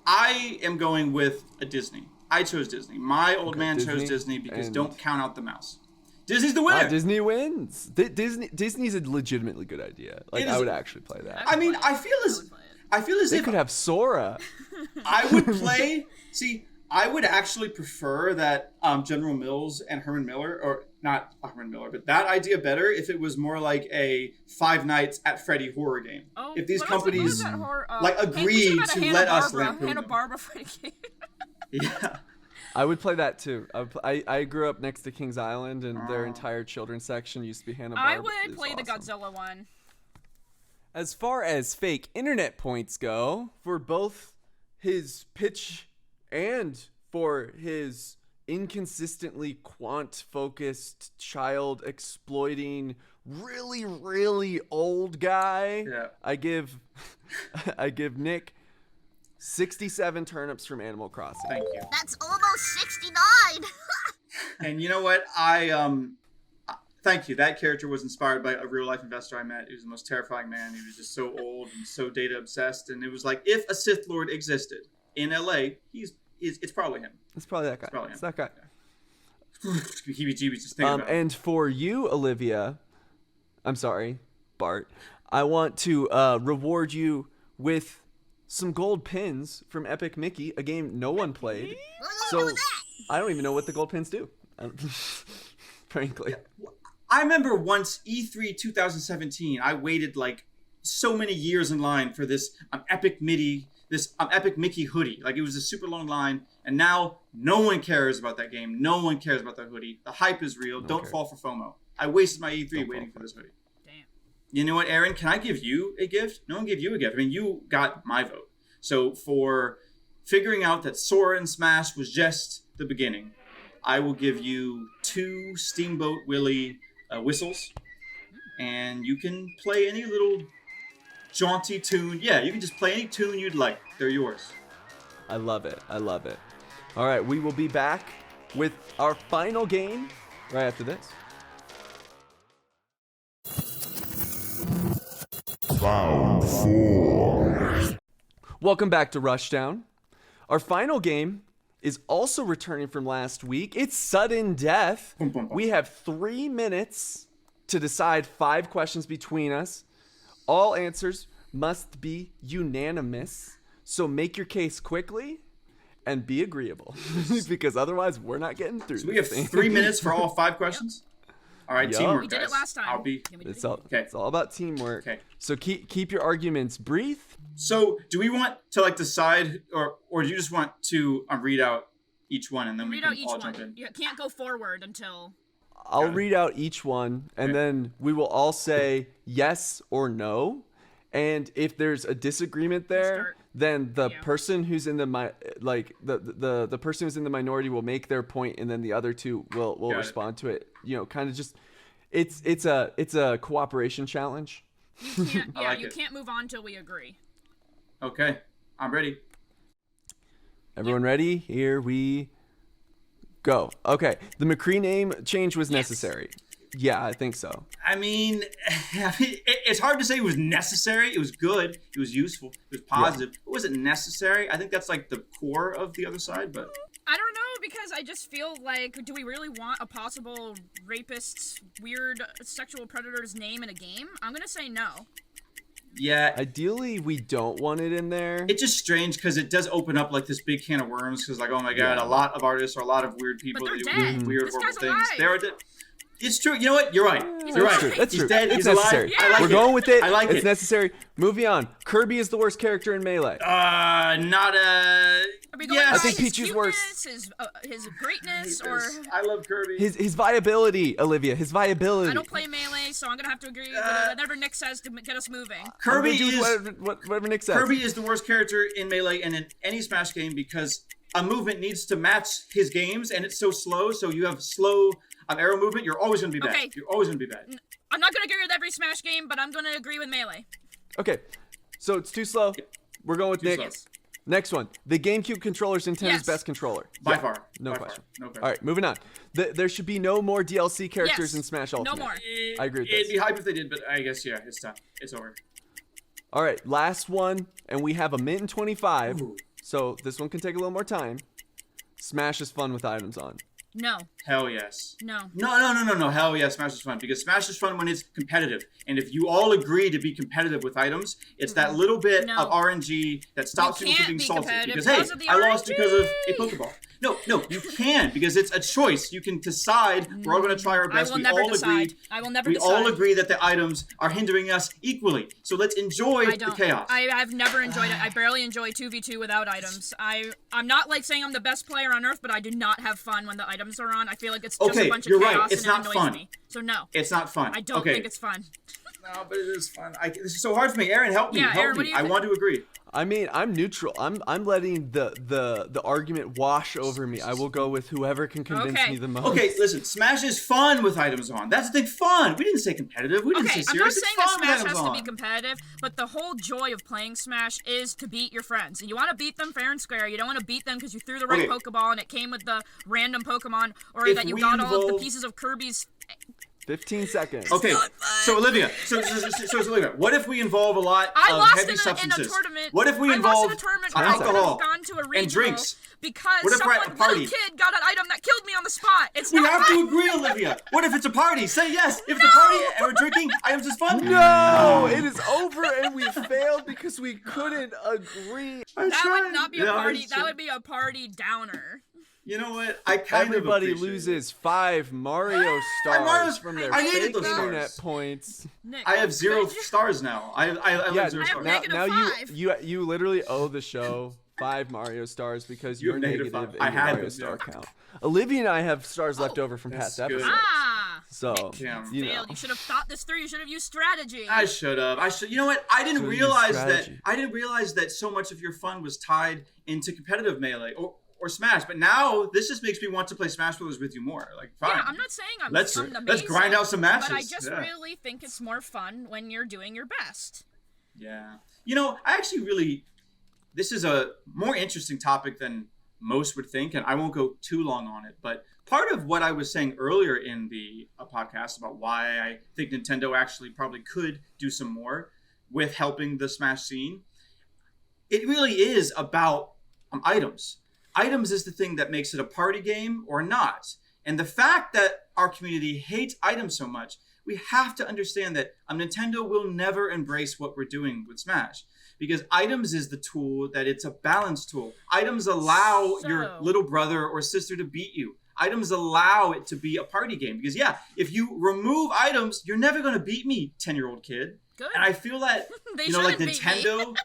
I am going with a Disney. I chose Disney. My old man chose Disney because don't count out the mouse. Disney's the winner. Disney wins. Disney's a legitimately good idea. Like I would actually play that. I mean, I feel as they if could have Sora. I would play. See, I would actually prefer that General Mills and Herman Miller, or not Herman Miller, but that idea better if it was more like a Five Nights at Freddy horror game. Oh, if these companies agreed to let us lampoon them. Hanna-Barbera Freddy game. Yeah. I would play that too. I grew up next to Kings Island, and their entire children's section used to be Hanna-Barbera. I would play the Godzilla one. As far as fake internet points go, for both his pitch and for his inconsistently quant-focused, child-exploiting, really, really old guy, I give Nick 67 turnips from Animal Crossing. Thank you. That's almost 69. And you know what? Thank you. That character was inspired by a real life investor I met. He was the most terrifying man. He was just so old and so data obsessed. And it was like, if a Sith Lord existed in LA, it's probably him. It's probably that guy. It's that guy. Heebie-jeebies just thinking about it. And for you, Olivia, I'm sorry, Bart, I want to reward you with some gold pins from Epic Mickey, a game no one played. So I don't even know what the gold pins do, frankly. Yeah. I remember once E3 2017, I waited like so many years in line for this Epic Mickey hoodie. Like, it was a super long line, and now no one cares about that game. No one cares about that hoodie. The hype is real. Don't fall for FOMO. I wasted my E3 waiting for this hoodie. Damn. You know what, Aaron? Can I give you a gift? No one gave you a gift. I mean, you got my vote. So for figuring out that Sora and Smash was just the beginning, I will give you 2 Steamboat Willie whistles, and you can play any little jaunty tune. Yeah, you can just play any tune you'd like. They're yours. I love it. I love it. All right, we will be back with our final game right after this. Round 4. Welcome back to Rushdown. Our final game is also returning from last week. It's Sudden Death. We have 3 minutes to decide 5 questions between us. All answers must be unanimous. So make your case quickly and be agreeable, because otherwise we're not getting through. So we have 3 minutes for all 5 questions? All right, teamwork, we did guys. it last time. It's all about teamwork. Okay. So keep your arguments brief. So do we want to like decide, or do you just want to read out each one and then we can all jump in? You can't go forward until... I'll read out each one, and then we will all say yes or no. And if there's a disagreement there, then the person who's in the the person who's in the minority will make their point, and then the other two will respond to it. You know, kind of just it's a cooperation challenge. You can't, you can't move on till we agree. Okay, I'm ready. Everyone ready? Here we go. Okay, the McCree name change was necessary. Yeah, I think so. I mean, it's hard to say it was necessary. It was good. It was useful. It was positive. Yeah. Was it necessary? I think that's like the core of the other side, but... I don't know, because I just feel like, do we really want a possible rapist's weird sexual predator's name in a game? I'm going to say no. Yeah. Ideally, we don't want it in there. It's just strange because it does open up like this big can of worms, because like, oh my god, a lot of artists or a lot of weird people that do weird, horrible things. They're dead. It's true. You know what? You're right. You're right. That's true. He's dead. It's He's necessary. alive. I like We're going with it. I like it's it. necessary. Moving on. Kirby is the worst character in Melee. Not a... Yes. I think Peach is worse. His greatness, or... I love Kirby. His viability, Olivia. His viability. I don't play Melee, so I'm going to have to agree with whatever Nick says to get us moving. Kirby is... Whatever Nick says. Kirby is the worst character in Melee and in any Smash game, because a movement needs to match his games, and it's so slow, so you have slow... arrow movement, you're always going to be bad. Okay. You're always going to be bad. I'm not going to agree with every Smash game, but I'm going to agree with Melee. Okay, so it's too slow. Yeah. We're going with Nick. Yes. Next one. The GameCube controller is Nintendo's best controller. By far. No By question. Far. No question. All right, moving on. There should be no more DLC characters in Smash Ultimate. No more. I agree with this. It'd be hype if they did, but I guess, yeah, it's done. It's over. All right, last one, and we have a minute and 25, Ooh. so this one can take a little more time. Smash is fun with items on. No. Hell yes. No. No. Hell yes, Smash is fun. Because Smash is fun when it's competitive. And if you all agree to be competitive with items, it's that little bit of RNG that stops people from being salty. Because, hey, I lost because of a Pokeball. No, you can, because it's a choice. You can decide we're all going to try our best. I will never decide. I will never decide. We all agree that the items are hindering us equally. So let's enjoy the chaos. I've never enjoyed it. I barely enjoy 2v2 without items. I'm not like saying I'm the best player on Earth, but I do not have fun when the items are on. I feel like it's just a bunch of chaos and it annoys me. So no. It's not fun. I don't think it's fun. No, but it is fun. This is so hard for me. Aaron, help me. Aaron, I want to agree. I mean, I'm neutral. I'm letting the argument wash over me. I will go with whoever can convince me the most. Okay, listen. Smash is fun with items on. That's the thing. Fun. We didn't say competitive. We didn't say serious. I'm not saying that Smash has to be competitive, but the whole joy of playing Smash is to beat your friends. And you want to beat them fair and square. You don't want to beat them because you threw the right Pokeball and it came with the random Pokemon, or that you got all of the pieces of Kirby's. 15 seconds. Okay, so Olivia, so Olivia, what if we involve a lot of heavy substances? In a tournament. What if we involve alcohol gone to a regional and drinks? Because what if some little kid got an item that killed me on the spot. We have to agree, Olivia. What if it's a party? Say yes. If it's a party and we're drinking, items is fun. No, it is over and we failed because we couldn't agree. That would not be a party. That would be a party downer. You know what? Everybody loses 5 Mario stars from their fake internet points. Nick, I have 0 stars now. I have 0 stars. Now you literally owe the show 5 Mario stars because you're negative in your Mario star count. Olivia and I have stars left over from past episodes. So, you should have thought this through. You should have used strategy. I should have. You know what? I didn't realize that so much of your fun was tied into competitive Melee or Smash, but now this just makes me want to play Smash Brothers with you more. Like, fine. Yeah, I'm not saying I'm let's grind out some matches. But I just really think it's more fun when you're doing your best. Yeah. You know, this is a more interesting topic than most would think, and I won't go too long on it, but part of what I was saying earlier in the podcast about why I think Nintendo actually probably could do some more with helping the Smash scene, it really is about items. Items is the thing that makes it a party game or not. And the fact that our community hates items so much, we have to understand that Nintendo will never embrace what we're doing with Smash. Because items is the tool that it's a balance tool. Items allow your little brother or sister to beat you. Items allow it to be a party game. Because, if you remove items, you're never going to beat me, 10-year-old kid. Good. And I feel that, like Nintendo...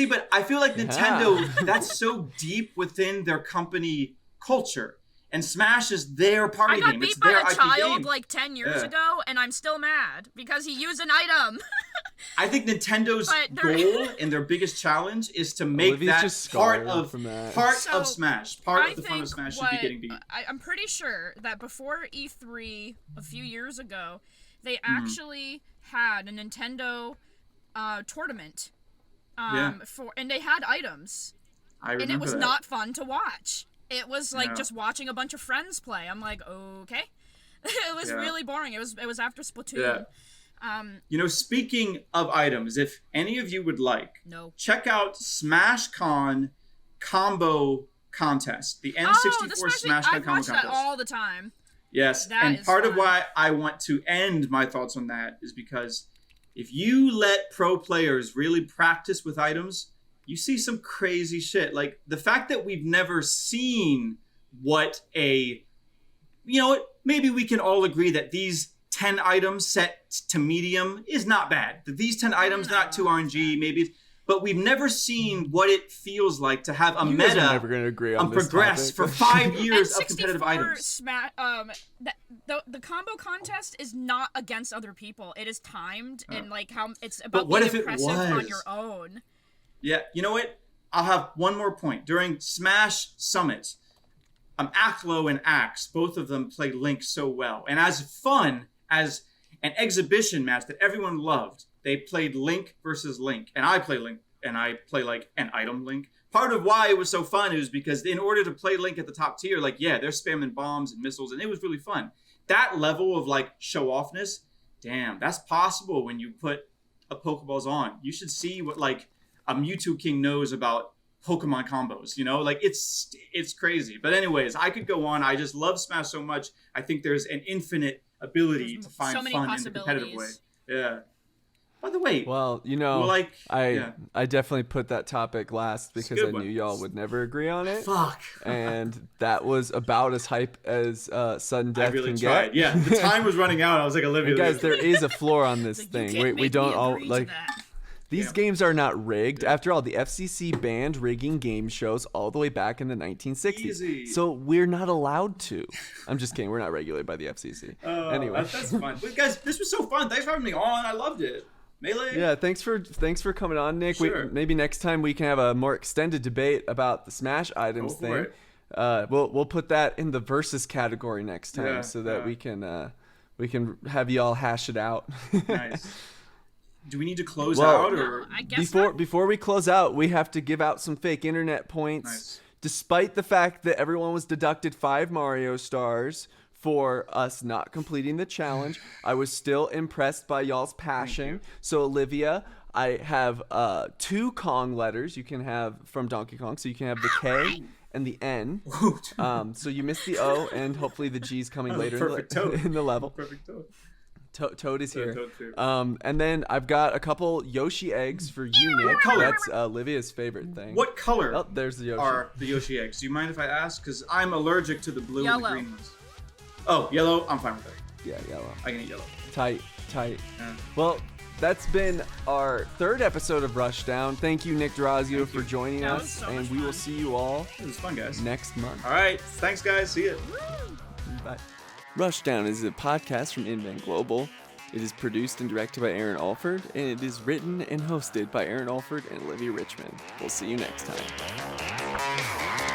but I feel like Nintendo, that's so deep within their company culture. And Smash is their party game. I got beat by a child like 10 years ago, and I'm still mad because he used an item. I think Nintendo's goal and their biggest challenge is to make that part of Smash. Part of the fun of Smash should be getting beat. I'm pretty sure that before E3 a few years ago, they actually had a Nintendo tournament. And they had items. And it was not fun to watch. It was like just watching a bunch of friends play. I'm like, okay. It was really boring. It was after Splatoon. Speaking of items, if any of you would like, check out Smash Con Combo Contest. The N64 Smash Con Combo Contest. I watch that all the time. Yes, and part of why I want to end my thoughts on that is because if you let pro players really practice with items, you see some crazy shit. Like the fact that we've never seen what maybe we can all agree that these 10 items set to medium is not bad. That these 10 items not too RNG, but we've never seen what it feels like to have a meta never gonna agree on progress for 5 years of competitive items. The combo contest is not against other people. It is timed and like how it's about being impressive on your own. Yeah, you know what? I'll have one more point. During Smash Summit, Aklo and Axe, both of them play Link so well. And as fun as an exhibition match that everyone loved, they played Link versus Link. And I play Link, and I play like an item Link. Part of why it was so fun is because in order to play Link at the top tier, they're spamming bombs and missiles, and it was really fun. That level of like show-offness, damn, that's possible when you put a Pokeballs on. You should see what like a Mewtwo King knows about Pokemon combos, it's crazy. But anyways, I could go on. I just love Smash so much. I think there's an infinite ability to find fun in the competitive way. Yeah. By the way, Well, you know, well, like, I definitely put that topic last because I one. knew y'all would never agree on it. Fuck. And that was about as hype as sudden death I really can tried. get. Yeah, the time was running out. I was like, Olivia. And guys, there is a floor on this thing. We don't all like. These games are not rigged. After all, the FCC banned rigging game shows all the way back in the 1960s. Easy. So we're not allowed to. I'm just kidding. We're not regulated by the FCC. Anyway, that's fun. But guys, this was so fun. Thanks for having me on. I loved it. Melee. Yeah, thanks for coming on, Nick. Sure. Maybe next time we can have a more extended debate about the Smash items Go thing. for it. We'll put that in the versus category next time so that we can have y'all hash it out. Nice. Do we need to close out or I guess before we close out, we have to give out some fake internet points. Nice. Despite the fact that everyone was deducted 5 Mario stars for us not completing the challenge, I was still impressed by y'all's passion. So Olivia, I have 2 Kong letters you can have from Donkey Kong. So you can have the K and the N. So you missed the O, and hopefully the G's coming later in the level. Perfect toad. Toad is here. Toad too. And then I've got a couple Yoshi eggs for you, Nick. What color? That's Olivia's favorite thing. What color Oh, there's the Yoshi. are the Yoshi eggs? Do you mind if I ask? Because I'm allergic to the blue and the Yellow. green ones. Oh, yellow? I'm fine with that. Yeah, yellow. I can eat yellow. Tight. Yeah. Well, that's been our 3rd episode of Rushdown. Thank you, Nick Durazio, for joining That was us. so And much we will fun. see you all It was fun, guys. next month. All right. Thanks, guys. See ya. Bye. Rushdown is a podcast from Inven Global. It is produced and directed by Aaron Alford, and it is written and hosted by Aaron Alford and Olivia Richman. We'll see you next time.